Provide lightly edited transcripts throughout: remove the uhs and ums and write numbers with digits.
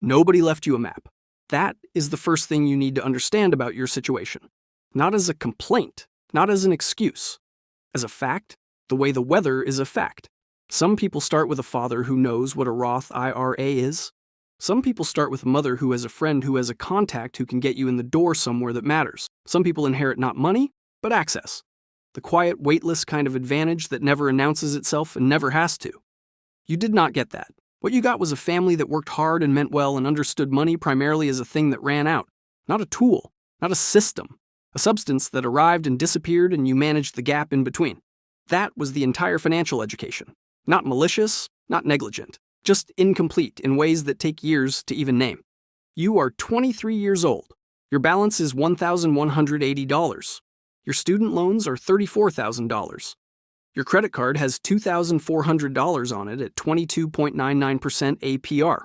Nobody left you a map. That is the first thing you need to understand about your situation. Not as a complaint, not as an excuse. As a fact, the way the weather is a fact. Some people start with a father who knows what a Roth IRA is. Some people start with a mother who has a friend who has a contact who can get you in the door somewhere that matters. Some people inherit not money, but access. The quiet, weightless kind of advantage that never announces itself and never has to. You did not get that. What you got was a family that worked hard and meant well and understood money primarily as a thing that ran out. Not a tool, not a system. A substance that arrived and disappeared and you managed the gap in between. That was the entire financial education. Not malicious, not negligent. Just incomplete in ways that take years to even name. You are 23 years old. Your balance is $1,180. Your student loans are $34,000. Your credit card has $2,400 on it at 22.99% APR.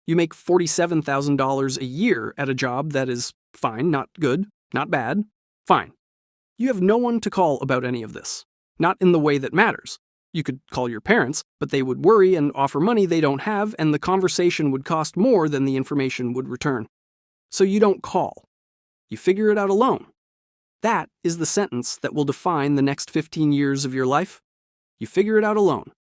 You make $47,000 a year at a job that is fine, not good, not bad, fine. You have no one to call about any of this. Not in the way that matters. You could call your parents, but they would worry and offer money they don't have, and the conversation would cost more than the information would return. So you don't call. You figure it out alone. That is the sentence that will define the next 15 years of your life. You figure it out alone.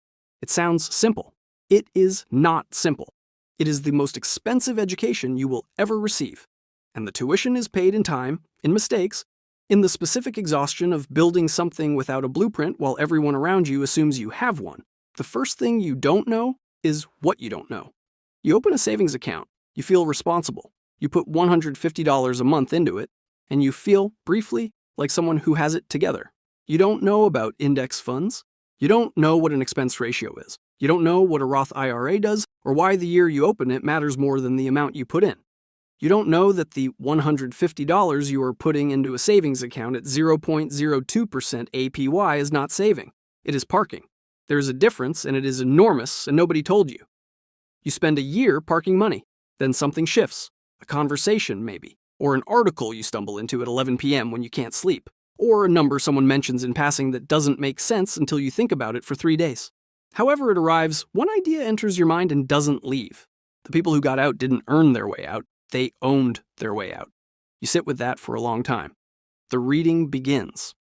It sounds simple. It is not simple. It is the most expensive education you will ever receive. And the tuition is paid in time, in mistakes, in the specific exhaustion of building something without a blueprint while everyone around you assumes you have one. The first thing you don't know is what you don't know. You open a savings account. You feel responsible. You put $150 a month into it, and you feel, briefly, like someone who has it together. You don't know about index funds. You don't know what an expense ratio is. You don't know what a Roth IRA does or why the year you open it matters more than the amount you put in. You don't know that the $150 you are putting into a savings account at 0.02% APY is not saving. It is parking. There is a difference, and it is enormous, and nobody told you. You spend a year parking money. Then something shifts. A conversation, maybe. Or an article you stumble into at 11 p.m. when you can't sleep. Or a number someone mentions in passing that doesn't make sense until you think about it for 3 days. However it arrives, one idea enters your mind and doesn't leave. The people who got out didn't earn their way out. They owned their way out. You sit with that for a long time. The reading begins.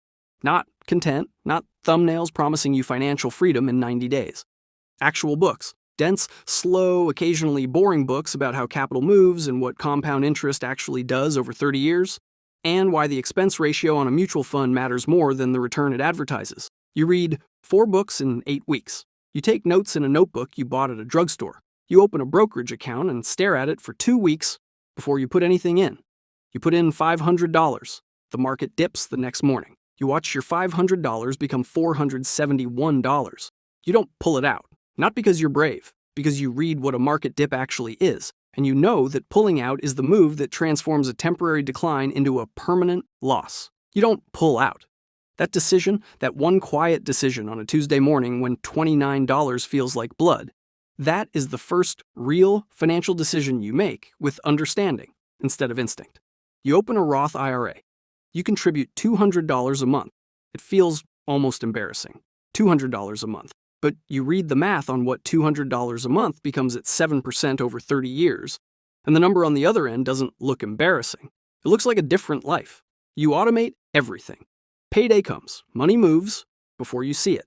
Not content, not thumbnails promising you financial freedom in 90 days. Actual books. Dense, slow, occasionally boring books about how capital moves and what compound interest actually does over 30 years, and why the expense ratio on a mutual fund matters more than the return it advertises. You read 4 books in 8 weeks. You take notes in a notebook you bought at a drugstore. You open a brokerage account and stare at it for 2 weeks before you put anything in. You put in $500. The market dips the next morning. You watch your $500 become $471. You don't pull it out. Not because you're brave, because you read what a market dip actually is, and you know that pulling out is the move that transforms a temporary decline into a permanent loss. You don't pull out. That decision, that one quiet decision on a Tuesday morning when $29 feels like blood, that is the first real financial decision you make with understanding instead of instinct. You open a Roth IRA. You contribute $200 a month. It feels almost embarrassing. $200 a month. But you read the math on what $200 a month becomes at 7% over 30 years, and the number on the other end doesn't look embarrassing. It looks like a different life. You automate everything. Payday comes, money moves before you see it.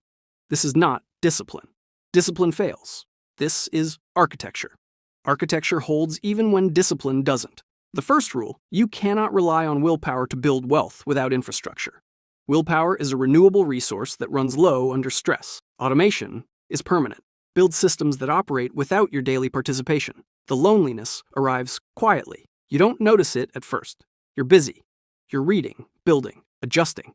This is not discipline. Discipline fails. This is architecture. Architecture holds even when discipline doesn't. The first rule, you cannot rely on willpower to build wealth without infrastructure. Willpower is a renewable resource that runs low under stress. Automation is permanent. Build systems that operate without your daily participation. The loneliness arrives quietly. You don't notice it at first. You're busy. You're reading, building, adjusting.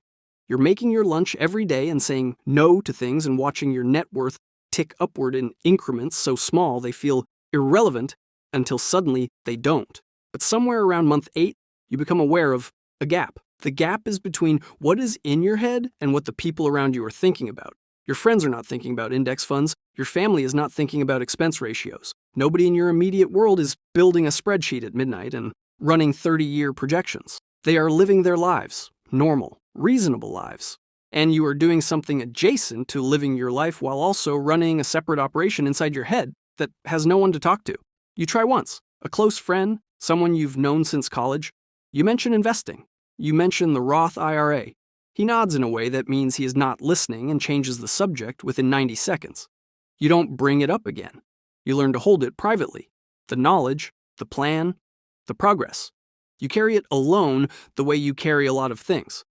You're making your lunch every day and saying no to things and watching your net worth tick upward in increments so small they feel irrelevant until suddenly they don't. But somewhere around month 8, you become aware of a gap. The gap is between what is in your head and what the people around you are thinking about. Your friends are not thinking about index funds. Your family is not thinking about expense ratios. Nobody in your immediate world is building a spreadsheet at midnight and running 30-year projections. They are living their lives, normal, reasonable lives. And you are doing something adjacent to living your life while also running a separate operation inside your head that has no one to talk to. You try once. A close friend, someone you've known since college, you mention investing. You mention the Roth IRA. He nods in a way that means he is not listening and changes the subject within 90 seconds. You don't bring it up again. You learn to hold it privately. The knowledge, the plan, the progress. You carry it alone the way you carry a lot of things.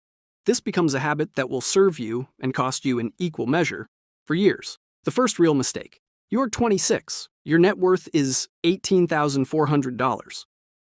This becomes a habit that will serve you and cost you in equal measure for years. The first real mistake. You're 26. Your net worth is $18,400.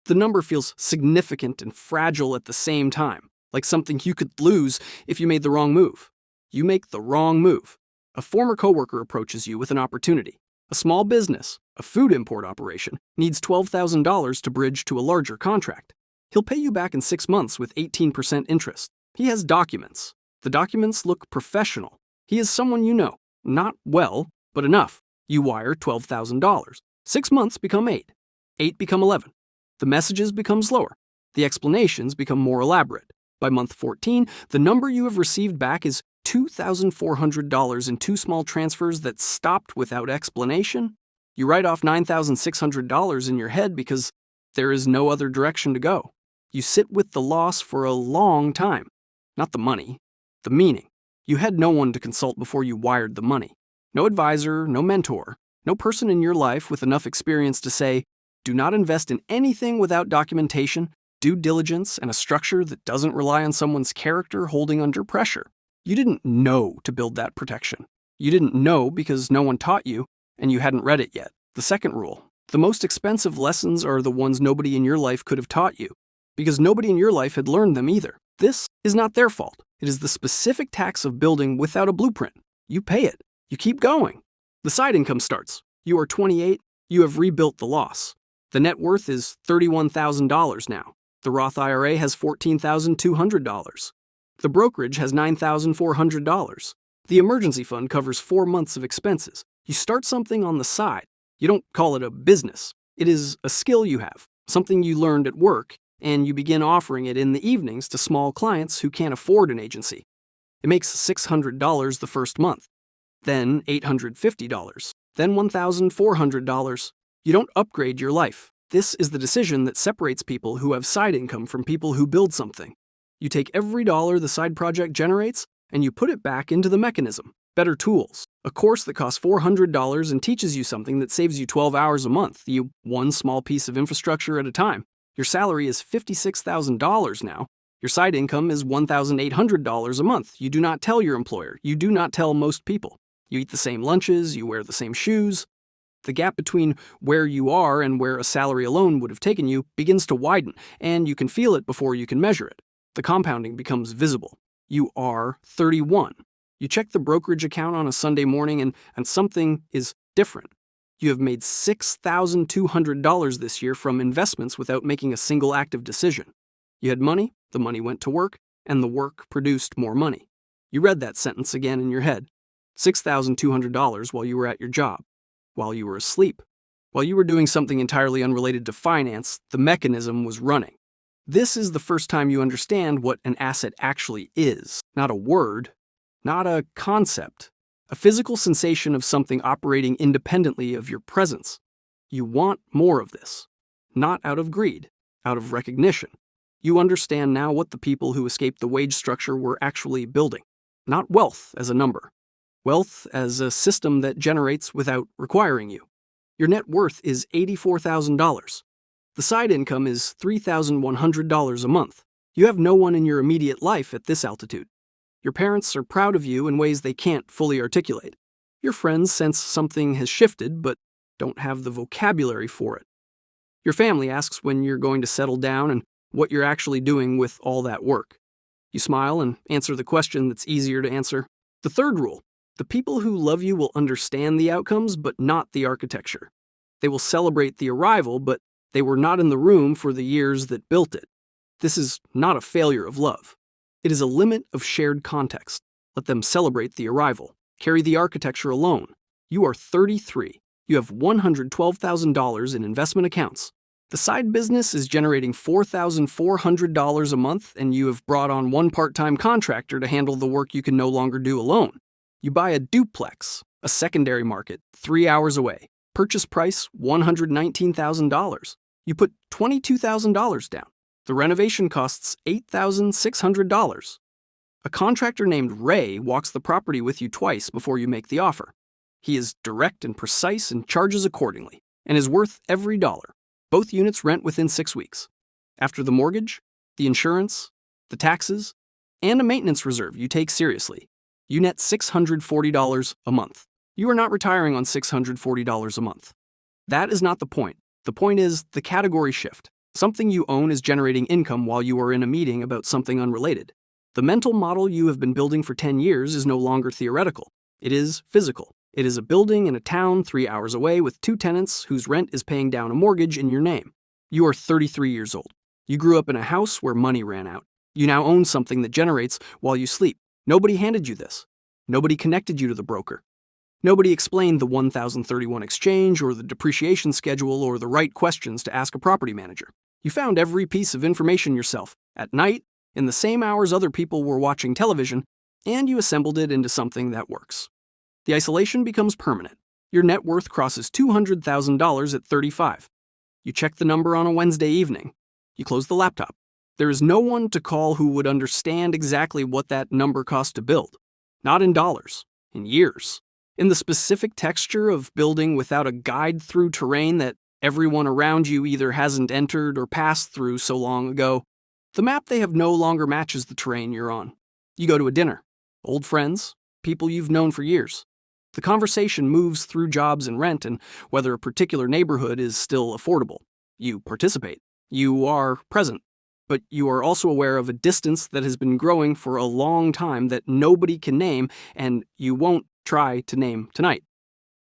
The number feels significant and fragile at the same time, like something you could lose if you made the wrong move. You make the wrong move. A former coworker approaches you with an opportunity. A small business, a food import operation, needs $12,000 to bridge to a larger contract. He'll pay you back in 6 months with 18% interest. He has documents. The documents look professional. He is someone you know. Not well, but enough. You wire $12,000. 6 months become 8. 8 become 11. The messages become slower. The explanations become more elaborate. By month 14, the number you have received back is $2,400 in 2 small transfers that stopped without explanation. You write off $9,600 in your head because there is no other direction to go. You sit with the loss for a long time. Not the money, the meaning. You had no one to consult before you wired the money. No advisor, no mentor, no person in your life with enough experience to say, do not invest in anything without documentation, due diligence, and a structure that doesn't rely on someone's character holding under pressure. You didn't know to build that protection. You didn't know because no one taught you, and you hadn't read it yet. The second rule. The most expensive lessons are the ones nobody in your life could have taught you, because nobody in your life had learned them either. This is not their fault. It is the specific tax of building without a blueprint. You pay it. You keep going. The side income starts. You are 28. You have rebuilt the loss. The net worth is $31,000 now. The Roth IRA has $14,200. The brokerage has $9,400. The emergency fund covers 4 months of expenses. You start something on the side. You don't call it a business. It is a skill you have, something you learned at work, and you begin offering it in the evenings to small clients who can't afford an agency. It makes $600 the first month, then $850, then $1,400. You don't upgrade your life. This is the decision that separates people who have side income from people who build something. You take every dollar the side project generates and you put it back into the mechanism. Better tools. A course that costs $400 and teaches you something that saves you 12 hours a month. You one small piece of infrastructure at a time. Your salary is $56,000 now. Your side income is $1,800 a month. You do not tell your employer. You do not tell most people. You eat the same lunches. You wear the same shoes. The gap between where you are and where a salary alone would have taken you begins to widen, and you can feel it before you can measure it. The compounding becomes visible. You are 31. You check the brokerage account on a Sunday morning and something is different. You have made $6,200 this year from investments without making a single active decision. You had money, the money went to work, and the work produced more money. You read that sentence again in your head. $6,200 while you were at your job, while you were asleep, while you were doing something entirely unrelated to finance, the mechanism was running. This is the first time you understand what an asset actually is. Not a word, not a concept, a physical sensation of something operating independently of your presence. You want more of this, not out of greed, out of recognition. You understand now what the people who escaped the wage structure were actually building. Not wealth as a number. Wealth as a system that generates without requiring you. Your net worth is $84,000. The side income is $3,100 a month. You have no one in your immediate life at this altitude. Your parents are proud of you in ways they can't fully articulate. Your friends sense something has shifted but don't have the vocabulary for it. Your family asks when you're going to settle down and what you're actually doing with all that work. You smile and answer the question that's easier to answer. The third rule. The people who love you will understand the outcomes but not the architecture. They will celebrate the arrival, but they were not in the room for the years that built it. This is not a failure of love. It is a limit of shared context. Let them celebrate the arrival. Carry the architecture alone. You are 33. You have $112,000 in investment accounts. The side business is generating $4,400 a month, and you have brought on one part-time contractor to handle the work you can no longer do alone. You buy a duplex, a secondary market, 3 hours away. Purchase price $119,000. You put $22,000 down. The renovation costs $8,600. A contractor named Ray walks the property with you twice before you make the offer. He is direct and precise and charges accordingly, and is worth every dollar. Both units rent within 6 weeks. After the mortgage, the insurance, the taxes, and a maintenance reserve you take seriously, you net $640 a month. You are not retiring on $640 a month. That is not the point. The point is the category shift. Something you own is generating income while you are in a meeting about something unrelated. The mental model you have been building for 10 years is no longer theoretical. It is physical. It is a building in a town 3 hours away with 2 tenants whose rent is paying down a mortgage in your name. You are 33 years old. You grew up in a house where money ran out. You now own something that generates while you sleep. Nobody handed you this. Nobody connected you to the broker. Nobody explained the 1031 exchange or the depreciation schedule or the right questions to ask a property manager. You found every piece of information yourself, at night, in the same hours other people were watching television, and you assembled it into something that works. The isolation becomes permanent. Your net worth crosses $200,000 at 35. You check the number on a Wednesday evening. You close the laptop. There is no one to call who would understand exactly what that number cost to build. Not in dollars, in years. In the specific texture of building without a guide through terrain that everyone around you either hasn't entered or passed through so long ago. The map they have no longer matches the terrain you're on. You go to a dinner. Old friends, people you've known for years. The conversation moves through jobs and rent and whether a particular neighborhood is still affordable. You participate. You are present. But you are also aware of a distance that has been growing for a long time that nobody can name and you won't try to name tonight.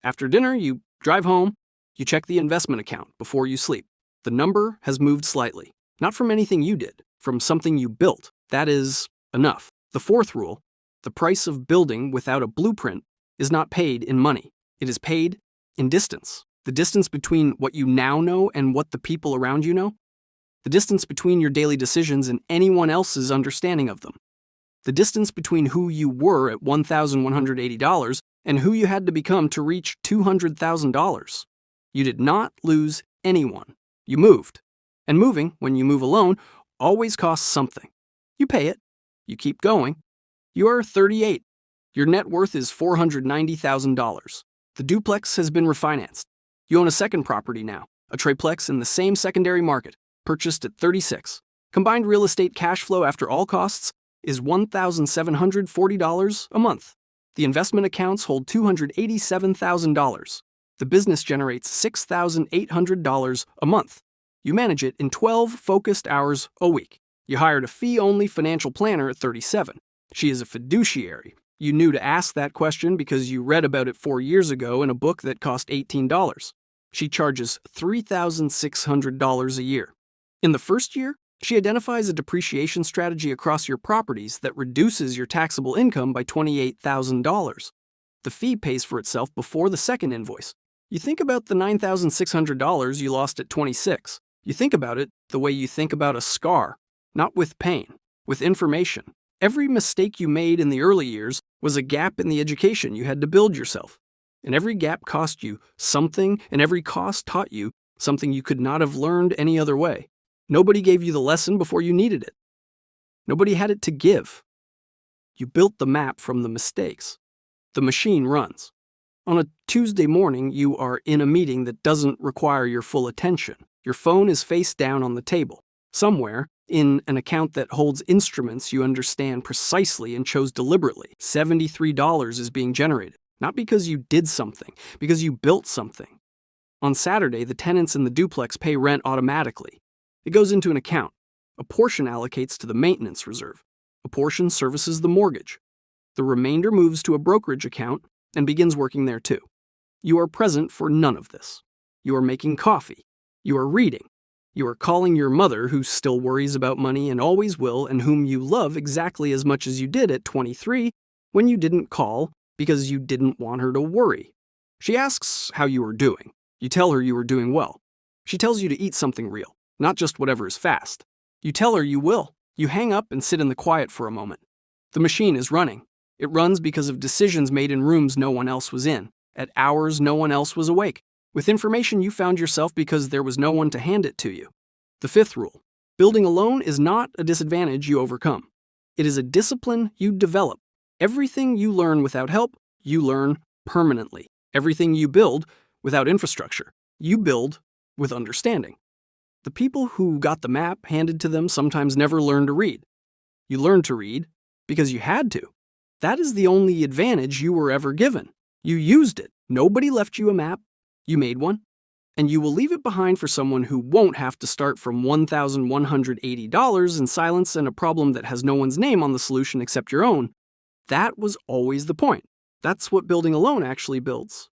After dinner, you drive home. You check the investment account before you sleep. The number has moved slightly. Not from anything you did, from something you built. That is enough. The fourth rule, the price of building without a blueprint is not paid in money. It is paid in distance. The distance between what you now know and what the people around you know. The distance between your daily decisions and anyone else's understanding of them. The distance between who you were at $1,180 and who you had to become to reach $200,000. You did not lose anyone. You moved. And moving, when you move alone, always costs something. You pay it. You keep going. You are 38. Your net worth is $490,000. The duplex has been refinanced. You own a second property now, a triplex in the same secondary market, purchased at 36. Combined real estate cash flow after all costs is $1,740 a month. The investment accounts hold $287,000. The business generates $6,800 a month. You manage it in 12 focused hours a week. You hired a fee-only financial planner at 37. She is a fiduciary. You knew to ask that question because you read about it 4 years ago in a book that cost $18. She charges $3,600 a year. In the first year, she identifies a depreciation strategy across your properties that reduces your taxable income by $28,000. The fee pays for itself before the second invoice. You think about the $9,600 you lost at 26. You think about it the way you think about a scar, not with pain, with information. Every mistake you made in the early years was a gap in the education you had to build yourself. And every gap cost you something, and every cost taught you something you could not have learned any other way. Nobody gave you the lesson before you needed it. Nobody had it to give. You built the map from the mistakes. The machine runs. On a Tuesday morning, you are in a meeting that doesn't require your full attention. Your phone is face down on the table. Somewhere, in an account that holds instruments you understand precisely and chose deliberately, $73 is being generated. Not because you did something, because you built something. On Saturday, the tenants in the duplex pay rent automatically. It goes into an account. A portion allocates to the maintenance reserve. A portion services the mortgage. The remainder moves to a brokerage account and begins working there too. You are present for none of this. You are making coffee. You are reading. You are calling your mother, who still worries about money and always will, and whom you love exactly as much as you did at 23 when you didn't call because you didn't want her to worry. She asks how you are doing. You tell her you are doing well. She tells you to eat something real, not just whatever is fast. You tell her you will. You hang up and sit in the quiet for a moment. The machine is running. It runs because of decisions made in rooms no one else was in, at hours no one else was awake. With information, you found yourself because there was no one to hand it to you. The fifth rule: building alone is not a disadvantage you overcome. It is a discipline you develop. Everything you learn without help, you learn permanently. Everything you build without infrastructure, you build with understanding. The people who got the map handed to them sometimes never learned to read. You learned to read because you had to. That is the only advantage you were ever given. You used it. Nobody left you a map. You made one. And you will leave it behind for someone who won't have to start from $1,180 in silence and a problem that has no one's name on the solution except your own. That was always the point. That's what building alone actually builds.